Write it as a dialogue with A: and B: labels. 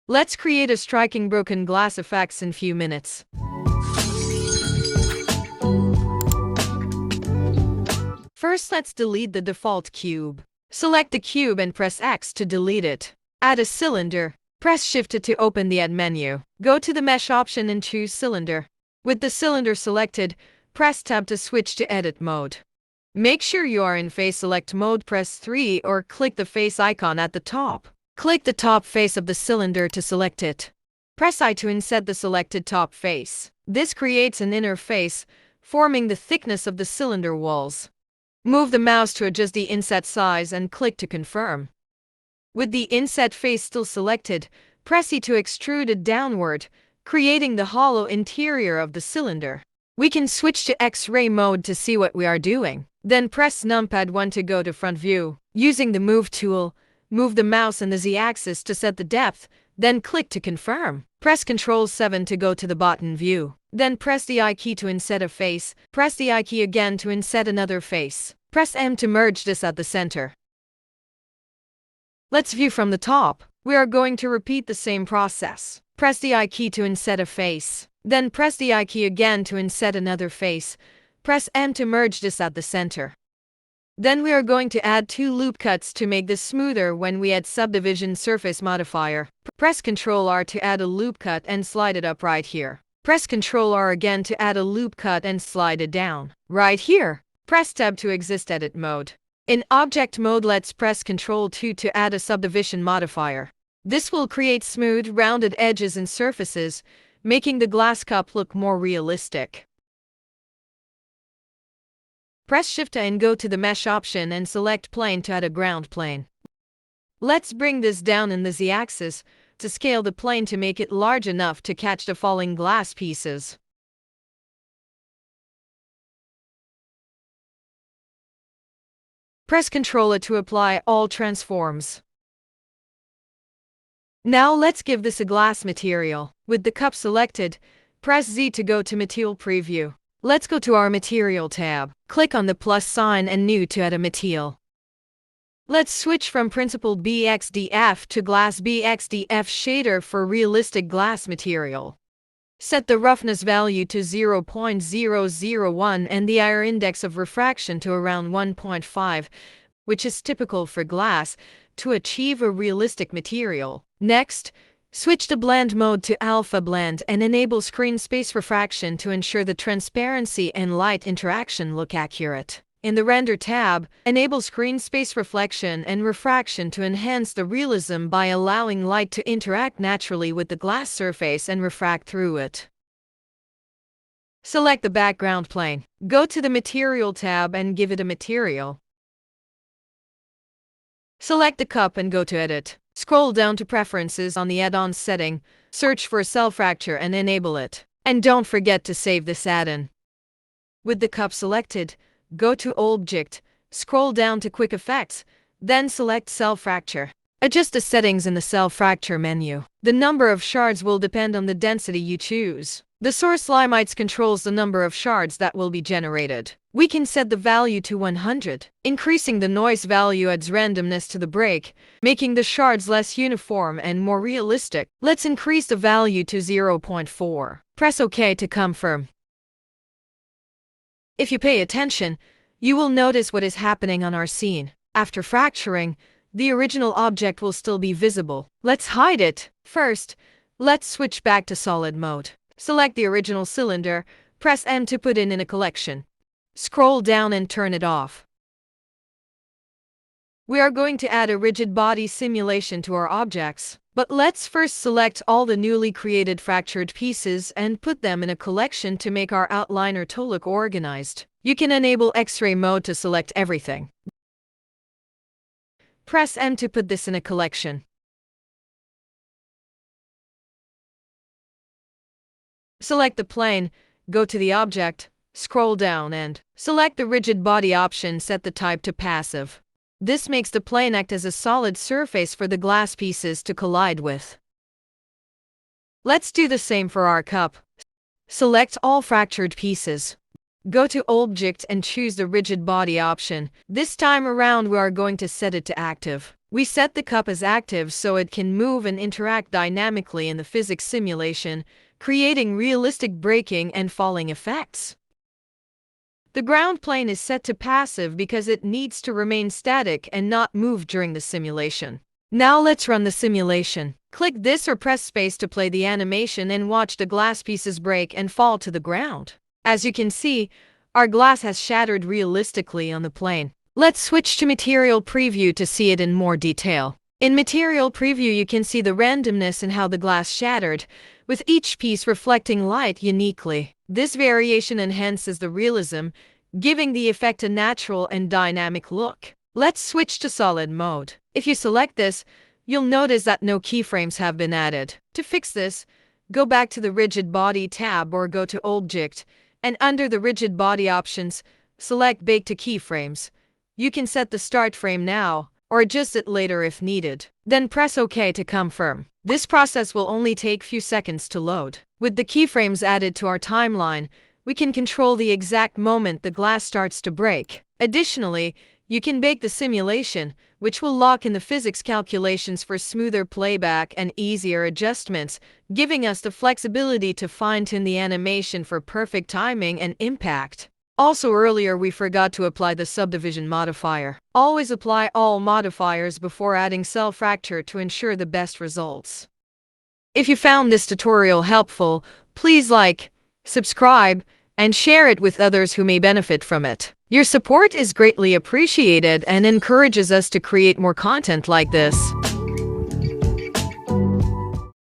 A: Let's create a striking broken glass effects in few minutes. First, let's delete the default cube. Select the cube and press X to delete it. Add a cylinder. Press Shift to open the Add menu. Go to the Mesh option and choose Cylinder. With the cylinder selected, press Tab to switch to Edit mode. Make sure you are in Face Select mode, press 3 or click the face icon at the top. Click the top face of the cylinder to select it. Press I to inset the selected top face. This creates an inner face, forming the thickness of the cylinder walls. Move the mouse to adjust the inset size and click to confirm. With the inset face still selected, press E to extrude it downward, creating the hollow interior of the cylinder. We can switch to X-ray mode to see what we are doing. Then press numpad 1 to go to front view. Using the Move tool, move the mouse and the Z-axis to set the depth, then click to confirm. Press Ctrl 7 to go to the bottom view. Then press the I key to inset a face. Press the I key again to inset another face. Press M to merge this at the center. Let's view from the top. We are going to repeat the same process. Press the I key to inset a face. Then press the I key again to inset another face. Press M to merge this at the center. Then we are going to add 2 loop cuts to make this smoother when we add subdivision surface modifier. Press Ctrl R to add a loop cut and slide it up right here. Press Ctrl R again to add a loop cut and slide it down. Right here. Press Tab to exit edit mode. In object mode, let's press Ctrl 2 to add a subdivision modifier. This will create smooth, rounded edges and surfaces, making the glass cup look more realistic. Press Shift and go to the Mesh option and select Plane to add a ground plane. Let's bring this down in the Z-axis to scale the plane to make it large enough to catch the falling glass pieces. Press Ctrl A to apply all transforms. Now let's give this a glass material. With the cup selected, press Z to go to Material Preview. Let's go to our Material tab. Click on the plus sign and New to add a material. Let's switch from Principled BXDF to Glass BXDF shader for realistic glass material. Set the roughness value to 0.001 and the IR index of refraction to around 1.5, which is typical for glass, to achieve a realistic material. Next, switch to blend mode to alpha blend and enable screen space refraction to ensure the transparency and light interaction look accurate. In the Render tab, enable screen space reflection and refraction to enhance the realism by allowing light to interact naturally with the glass surface and refract through it. Select the background plane. Go to the Material tab and give it a material. Select the cup and go to Edit. Scroll down to Preferences on the add-on setting, search for Cell Fracture and enable it. And don't forget to save this add-in. With the cup selected, go to Object, scroll down to Quick Effects, then select Cell Fracture. Adjust the settings in the Cell Fracture menu. The number of shards will depend on the density you choose. The source limites controls the number of shards that will be generated. We can set the value to 100. Increasing the noise value adds randomness to the break, making the shards less uniform and more realistic. Let's increase the value to 0.4. Press OK to confirm. If you pay attention, you will notice what is happening on our scene. After fracturing, the original object will still be visible. Let's hide it. First, let's switch back to solid mode. Select the original cylinder, press M to put it in a collection. Scroll down and turn it off. We are going to add a rigid body simulation to our objects. But let's first select all the newly created fractured pieces and put them in a collection to make our outliner tool look organized. You can enable X-ray mode to select everything. Press M to put this in a collection. Select the plane, go to the object, scroll down and select the rigid body option, set the type to passive. This makes the plane act as a solid surface for the glass pieces to collide with. Let's do the same for our cup. Select all fractured pieces. Go to Object and choose the rigid body option. This time around we are going to set it to active. We set the cup as active so it can move and interact dynamically in the physics simulation, creating realistic braking and falling effects. The ground plane is set to passive because it needs to remain static and not move during the simulation. Now let's run the simulation. Click this or press space to play the animation and watch the glass pieces break and fall to the ground. As you can see, our glass has shattered realistically on the plane. Let's switch to Material Preview to see it in more detail. In Material Preview you can see the randomness in how the glass shattered, with each piece reflecting light uniquely. This variation enhances the realism, giving the effect a natural and dynamic look. Let's switch to Solid Mode. If you select this, you'll notice that no keyframes have been added. To fix this, go back to the Rigid Body tab or go to Object, and under the Rigid Body options, select Bake to Keyframes. You can set the start frame now, or adjust it later if needed. Then press OK to confirm. This process will only take few seconds to load. With the keyframes added to our timeline, we can control the exact moment the glass starts to break. Additionally, you can bake the simulation, which will lock in the physics calculations for smoother playback and easier adjustments, giving us the flexibility to fine-tune the animation for perfect timing and impact. Also earlier we forgot to apply the subdivision modifier. Always apply all modifiers before adding cell fracture to ensure the best results. If you found this tutorial helpful, please like, subscribe, and share it with others who may benefit from it. Your support is greatly appreciated and encourages us to create more content like this.